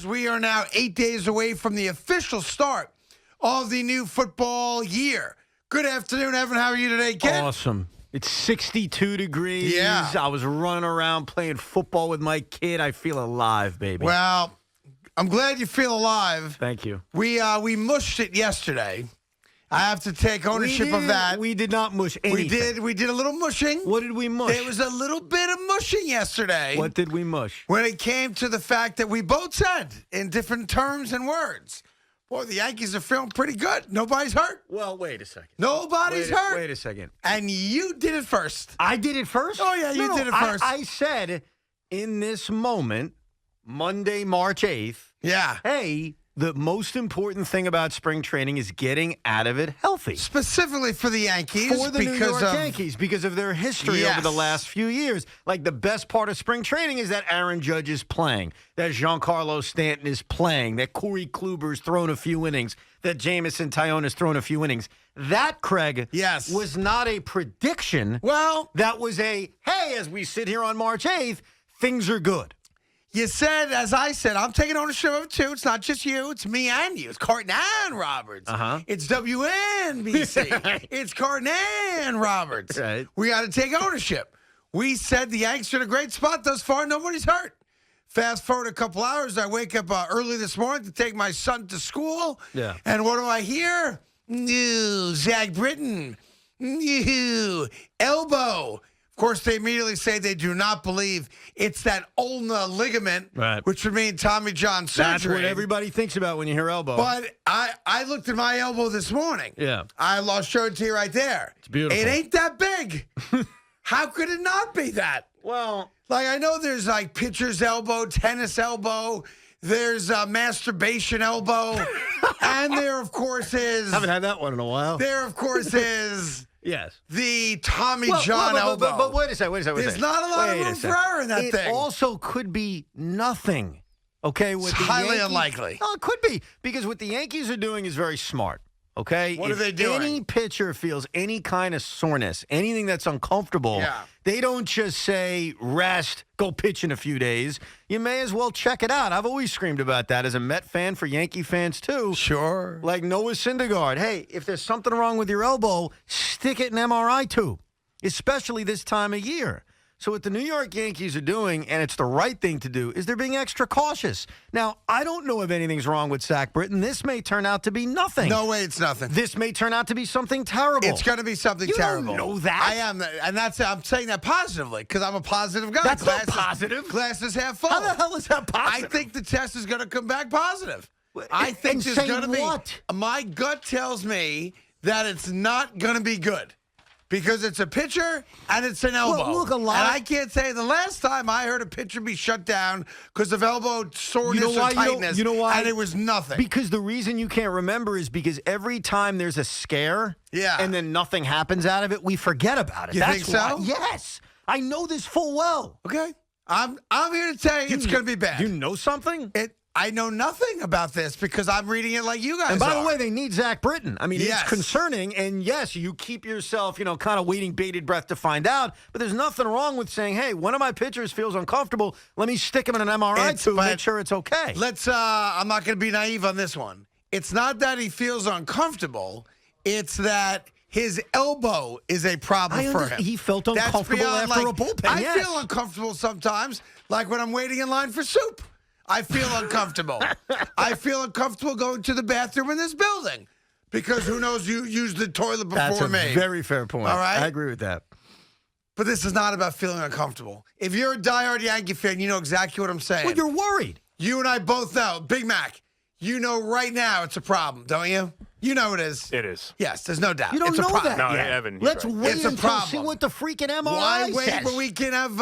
We are now 8 days away from the official start of the new football year. Good afternoon, Evan. How are you today, Ken? Awesome. It's 62 degrees. Yeah. I was running around playing football with my kid. I feel alive, baby. Well, I'm glad you feel alive. Thank you. We mushed it yesterday. I have to take ownership of that. We did not mush anything. We did a little mushing. What did we mush? There was a little bit of mushing yesterday. What did we mush? When it came to the fact that we both said in different terms and words, boy, the Yankees are feeling pretty good. Nobody's hurt. Well, wait a second. Nobody's hurt. Wait a second. And you did it first. I did it first? Oh, yeah, you did it first. I said in this moment, Monday, March 8th, Yeah. hey, the most important thing about spring training is getting out of it healthy. Specifically for the Yankees. For the New York Yankees, because of their history over the last few years. Like, the best part of spring training is that Aaron Judge is playing, that Giancarlo Stanton is playing, that Corey Kluber's thrown a few innings, that Jamison Tyone has thrown a few innings. That, Craig, was not a prediction. Well, that was a, hey, as we sit here on March 8th, things are good. You said, as I said, I'm taking ownership of it, too. It's not just you. It's me and you. It's Carton and Roberts. It's WNBC. It's Carton and Roberts. Right. We got to take ownership. We said the Yankees are in a great spot thus far. Nobody's hurt. Fast forward a couple hours. I wake up early this morning to take my son to school. Yeah. And what do I hear? New Zach Britton. New elbow. Of course, they immediately say they do not believe it's that ulnar ligament, which would mean Tommy John surgery. That's what everybody thinks about when you hear elbow. But I looked at my elbow this morning. Yeah. I showed it to you right there. It's beautiful. It ain't that big. How could it not be that? Well, like, I know there's like pitcher's elbow, tennis elbow. There's masturbation elbow. And there, of course, is... haven't had that one in a while. There, of course, is... Yes. The Tommy John elbow. But wait a second. There's not a lot of room for error in that thing. It also could be nothing. Okay? It's highly unlikely. No, it could be. Because what the Yankees are doing is very smart. Okay? What are they doing? Any pitcher feels any kind of soreness, anything that's uncomfortable, they don't just say, rest, go pitch in a few days. You may as well check it out. I've always screamed about that as a Met fan, for Yankee fans too. Sure. Like Noah Syndergaard. Hey, if there's something wrong with your elbow, stick it in an MRI tube, especially this time of year. So what the New York Yankees are doing, and it's the right thing to do, is they're being extra cautious. Now, I don't know if anything's wrong with Zach Britton. This may turn out to be nothing. No way it's nothing. This may turn out to be something terrible. It's going to be something terrible. You don't know that. I am, and I'm saying that positively because I'm a positive guy. That's not positive. Glass is half full. How the hell is that positive? I think the test is going to come back positive. I think there's going to be. What? My gut tells me that it's not going to be good. Because it's a pitcher and it's an elbow. Well, look, and I can't say the last time I heard a pitcher be shut down because of elbow soreness or tightness. You know why? And it was nothing. Because the reason you can't remember is because every time there's a scare and then nothing happens out of it, we forget about it. You think so? Yes. I know this full well. Okay. I'm here to tell you it's going to be bad. You know something? I know nothing about this because I'm reading it like you guys are. And by the way, they need Zach Britton. I mean, yes. It's concerning. And yes, you keep yourself, kind of waiting bated breath to find out. But there's nothing wrong with saying, hey, one of my pitchers feels uncomfortable. Let me stick him in an MRI to make sure it's okay. I'm not going to be naive on this one. It's not that he feels uncomfortable. It's that his elbow is a problem for him. He felt uncomfortable after a bullpen. I feel uncomfortable sometimes, like when I'm waiting in line for soup. I feel uncomfortable. I feel uncomfortable going to the bathroom in this building because who knows, you used the toilet before me. That's a very fair point. All right? I agree with that. But this is not about feeling uncomfortable. If you're a diehard Yankee fan, you know exactly what I'm saying. Well, you're worried. You and I both know. Big Mac, you know right now it's a problem, don't you? You know it is. It is. Yes, there's no doubt. You don't it's know a problem. that. No, yet. Evan, Let's right. wait It's a until problem. see what the freaking MRI Why wait says. when we can have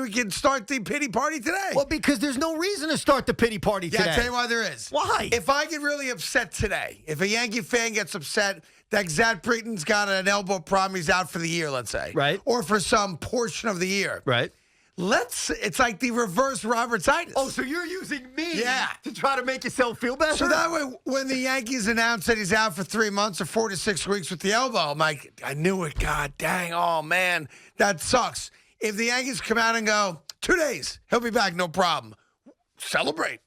we can start the pity party today? Well, because there's no reason to start the pity party today. Yeah, I'll tell you why there is. Why? If I get really upset today, if a Yankee fan gets upset that Zach Britton's got an elbow problem, he's out for the year, let's say. Right. Or for some portion of the year. Right. It's like the reverse Robertsitis. Oh, so you're using me Yeah. to try to make yourself feel better? So that way, when the Yankees announce that he's out for 3 months or 4 to 6 weeks with the elbow, I'm like, I knew it. God dang. Oh, man. That sucks. If the Yankees come out and go, 2 days, he'll be back, no problem. Celebrate.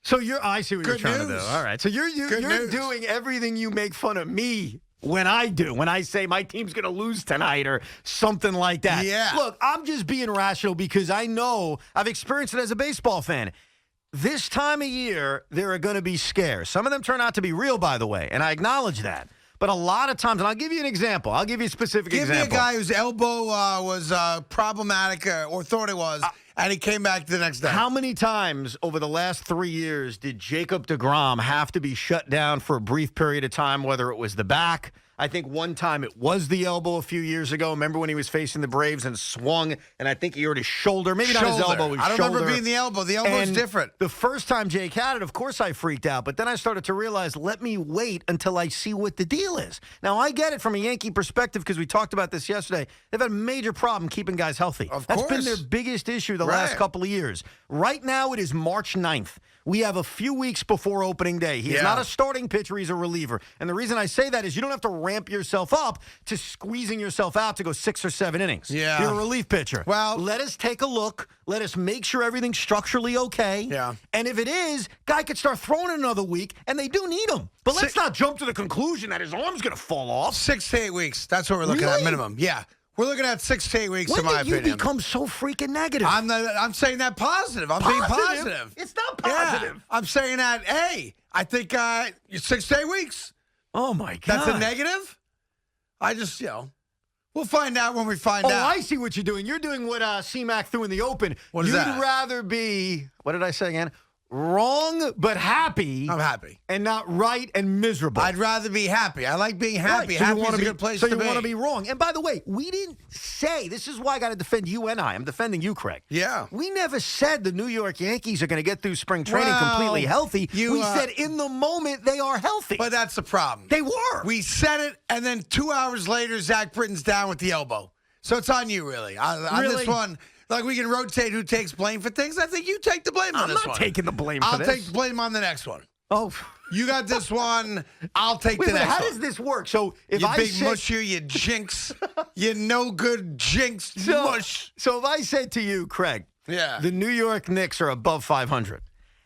So I see what Good you're trying news. to do. All right. So you're news. doing everything you make fun of me when I do. When I say my team's going to lose tonight or something like that. Yeah. Look, I'm just being rational because I know I've experienced it as a baseball fan. This time of year, there are going to be scares. Some of them turn out to be real, by the way, and I acknowledge that. But a lot of times, and I'll give you an example. I'll give you a specific example. Give me a guy whose elbow was problematic or thought it was, and he came back the next day. How many times over the last 3 years did Jacob deGrom have to be shut down for a brief period of time, whether it was the back? I think one time it was the elbow a few years ago. Remember when he was facing the Braves and swung, and I think he hurt his shoulder. Maybe not his elbow, his I don't shoulder. remember being the elbow. The elbow's different. The first time Jake had it, of course I freaked out. But then I started to realize, let me wait until I see what the deal is. Now, I get it from a Yankee perspective because we talked about this yesterday. They've had a major problem keeping guys healthy. That's been their biggest issue the last couple of years. Right now, it is March 9th. We have a few weeks before opening day. He's not a starting pitcher. He's a reliever. And the reason I say that is you don't have to ramp yourself up to squeezing yourself out to go 6 or 7 innings. Yeah. You're a relief pitcher. Well, let us take a look. Let us make sure everything's structurally okay. Yeah. And if it is, guy could start throwing it another week, and they do need him. But let's not jump to the conclusion that his arm's going to fall off. 6 to 8 weeks. That's what we're looking at minimum. Yeah. We're looking at 6 to 8 weeks, in my opinion. When did you become so freaking negative? I'm saying that positive. I'm being positive. It's not positive. Yeah. I'm saying that, hey, I think 6 to 8 weeks. Oh, my God. That's a negative? I just, we'll find out when we find out. Oh, I see what you're doing. You're doing what C-Mac threw in the open. What is that? You'd rather be, what did I say again? Wrong but happy. I'm happy. And not right and miserable. I'd rather be happy. I like being happy. Right. So happy is a good place to be. So you want to be wrong. And by the way, we didn't say, this is why I got to defend you and I'm defending you, Craig. Yeah. We never said the New York Yankees are going to get through spring training completely healthy. We said in the moment they are healthy. But that's the problem. They were. We said it, and then 2 hours later, Zach Britton's down with the elbow. So it's on you, really. On this one. Like, we can rotate who takes blame for things. I think you take the blame on this one. I'm not taking the blame for this. I'll take the blame on the next one. Oh. You got this one. I'll take the next one. How does this work? So if you I big say, musher, you jinx. You no good jinx mush. So if I said to you, Craig, the New York Knicks are above 500.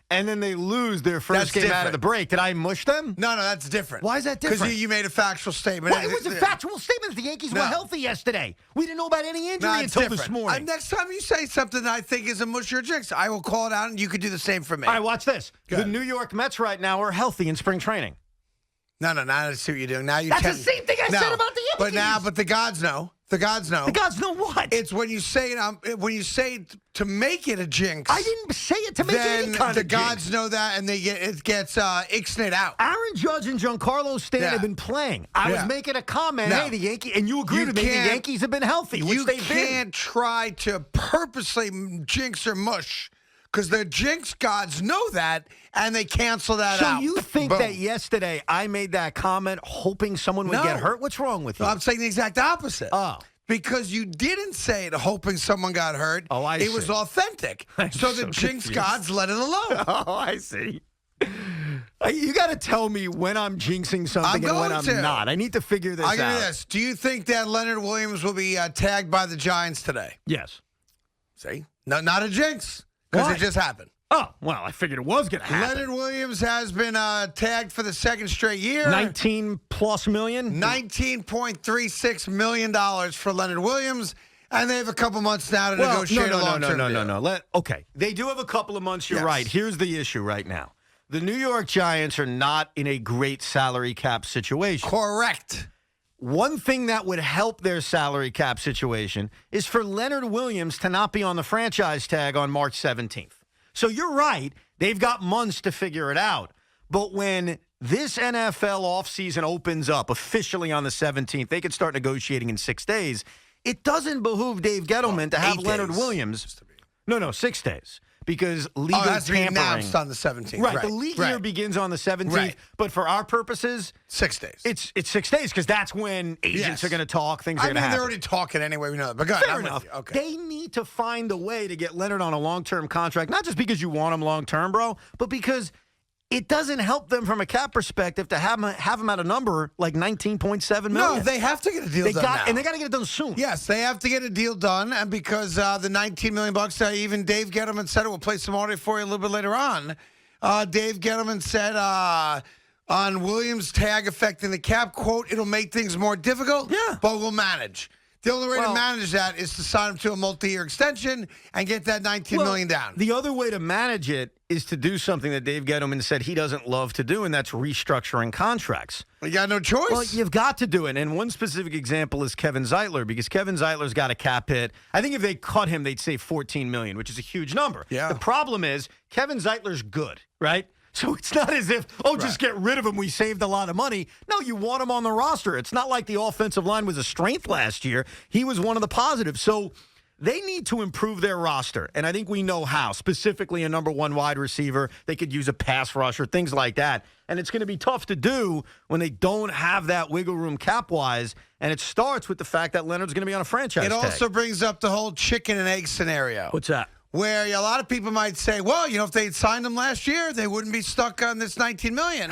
And then they lose their first game out of the break. Did I mush them? No, that's different. Why is that different? Because you made a factual statement. Well, it was a factual statement that the Yankees were healthy yesterday. We didn't know about any injury until this morning. Next time you say something that I think is a mush or a jinx, I will call it out, and you could do the same for me. All right, watch this. The New York Mets right now are healthy in spring training. No, I see what you're doing. Now That's the same thing I said about the Yankees. But the gods know. The gods know. The gods know what? It's when you say it to make it a jinx. I didn't say it to make any kind of jinx. The gods know that, and it gets ixnayed out. Aaron Judge and Giancarlo Stanton have been playing. I was making a comment. Hey, the Yankees, and you agreed with me. The Yankees have been healthy. You can't try to purposely jinx or mush. Because the jinx gods know that, and they cancel that out. So you think that yesterday I made that comment hoping someone would get hurt? What's wrong with you? No, I'm saying the exact opposite. Oh. Because you didn't say it hoping someone got hurt. Oh, I see. It was authentic. So the jinx gods let it alone. Oh, I see. You got to tell me when I'm jinxing something and when I'm not. I need to figure this out. I'll give you this. Do you think that Leonard Williams will be tagged by the Giants today? Yes. See? No, not a jinx. Because it just happened. Oh, well, I figured it was going to happen. Leonard Williams has been tagged for the second straight year. $19+ million? $19.36 million for Leonard Williams. And they have a couple months now to negotiate a long-term deal. No. Okay. They do have a couple of months. You're right. Here's the issue right now. The New York Giants are not in a great salary cap situation. Correct. One thing that would help their salary cap situation is for Leonard Williams to not be on the franchise tag on March 17th. So you're right. They've got months to figure it out. But when this NFL offseason opens up officially on the 17th, they can start negotiating in 6 days. It doesn't behoove Dave Gettleman to have Leonard Williams. No, 6 days. Because legal tampering announced on the 17th. Right. The league year begins on the 17th. Right. But for our purposes, 6 days. It's 6 days because that's when agents are going to talk. Things are going to happen. They're already talking anyway. We know that. But fair enough. Okay. They need to find a way to get Leonard on a long-term contract, not just because you want him long-term, bro, but because it doesn't help them from a cap perspective to have him at a number like $19.7 million. No, they have to get a deal done now. And they got to get it done soon. Yes, they have to get a deal done. And because the $19 million, even Dave Gettleman said it, we'll play some audio for you a little bit later on. Dave Gettleman said on Williams' tag affecting the cap, quote, it'll make things more difficult, but we'll manage. The only way to manage that is to sign him to a multi-year extension and get that $19 million down. The other way to manage it is to do something that Dave Gettleman said he doesn't love to do, and that's restructuring contracts. You got no choice. Well, you've got to do it. And one specific example is Kevin Zeitler, because Kevin Zeitler's got a cap hit. I think if they cut him, they'd save $14 million, which is a huge number. Yeah. The problem is Kevin Zeitler's good, right? So it's not as if, just get rid of him. We saved a lot of money. No, you want him on the roster. It's not like the offensive line was a strength last year. He was one of the positives. So they need to improve their roster. And I think we know how. Specifically a number one wide receiver. They could use a pass rusher, things like that. And it's going to be tough to do when they don't have that wiggle room cap-wise. And it starts with the fact that Leonard's going to be on a franchise tag. It also brings up the whole chicken and egg scenario. What's that? Where a lot of people might say, well, if they'd signed him last year, they wouldn't be stuck on this $19 million.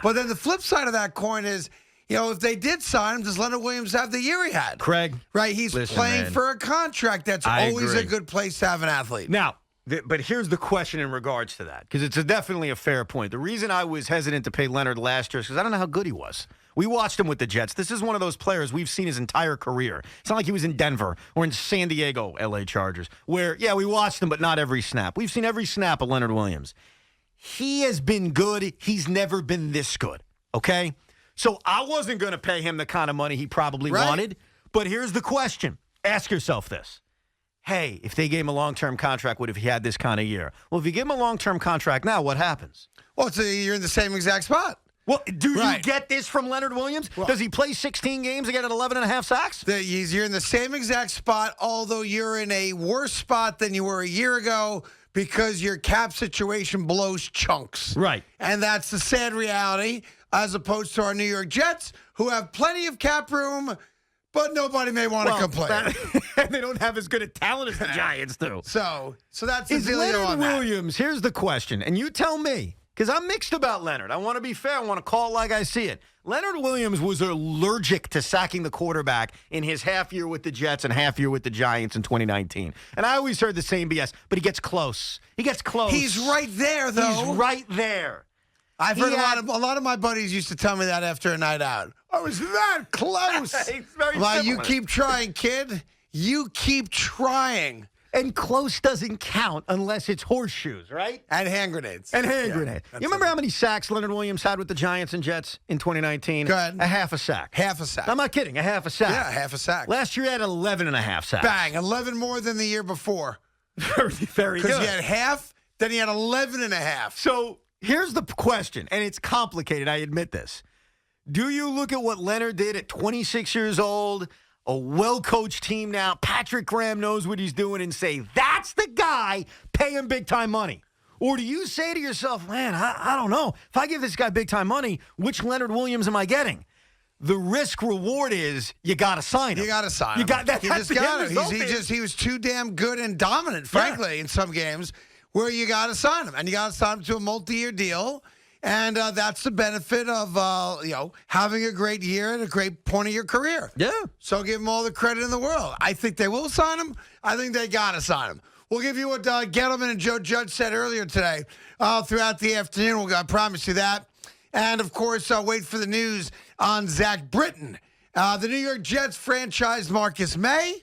But then the flip side of that coin is, if they did sign him, does Leonard Williams have the year he had? Craig. Right, he's playing for a contract. That's always a good place to have an athlete. Now, but here's the question in regards to that, because it's definitely a fair point. The reason I was hesitant to pay Leonard last year is because I don't know how good he was. We watched him with the Jets. This is one of those players we've seen his entire career. It's not like he was in Denver or in San Diego, L.A. Chargers, where, we watched him, but not every snap. We've seen every snap of Leonard Williams. He has been good. He's never been this good, okay? So I wasn't going to pay him the kind of money he probably wanted. But here's the question. Ask yourself this. Hey, if they gave him a long-term contract, what if he had this kind of year? Well, if you give him a long-term contract now, what happens? Well, you're in the same exact spot. Well, do you get this from Leonard Williams? Well, does he play 16 games and get 11 and a half sacks? You're in the same exact spot, although you're in a worse spot than you were a year ago because your cap situation blows chunks. Right. And that's the sad reality, as opposed to our New York Jets, who have plenty of cap room, but nobody may want to complain. And they don't have as good a talent as the Giants do. So that's the deal Leonard on that. Williams, here's the question, and you tell me. Because I'm mixed about Leonard. I want to be fair. I want to call it like I see it. Leonard Williams was allergic to sacking the quarterback in his half year with the Jets and half year with the Giants in 2019. And I always heard the same BS, but he gets close. He gets close. He's right there, though. He's right there. I've heard a lot of my buddies used to tell me that after a night out. I was that close. It's very well, similar. You keep trying, kid. You keep trying. And close doesn't count unless it's horseshoes, right? And hand grenades. And hand grenades. You remember how many sacks Leonard Williams had with the Giants and Jets in 2019? Go ahead. A half a sack. Half a sack. I'm not kidding. A half a sack. Yeah, half a sack. Last year he had 11 and a half sacks. Bang. 11 more than the year before. Very good. Because he had half, then he had 11 and a half. So here's the question, and it's complicated. I admit this. Do you look at what Leonard did at 26 years old, a well-coached team now, Patrick Graham knows what he's doing, and say, that's the guy, pay him big-time money? Or do you say to yourself, man, I don't know. If I give this guy big-time money, which Leonard Williams am I getting? The risk-reward is you got to sign him. You got to sign him. You just got to. He was too damn good and dominant, frankly, in some games where you got to sign him. And you got to sign him to a multi-year deal. And that's the benefit of, having a great year at a great point of your career. Yeah. So give them all the credit in the world. I think they will sign him. I think they got to sign him. We'll give you what Gettleman and Joe Judge said earlier today throughout the afternoon. I promise you that. And, of course, wait for the news on Zach Britton. The New York Jets franchised Marcus May.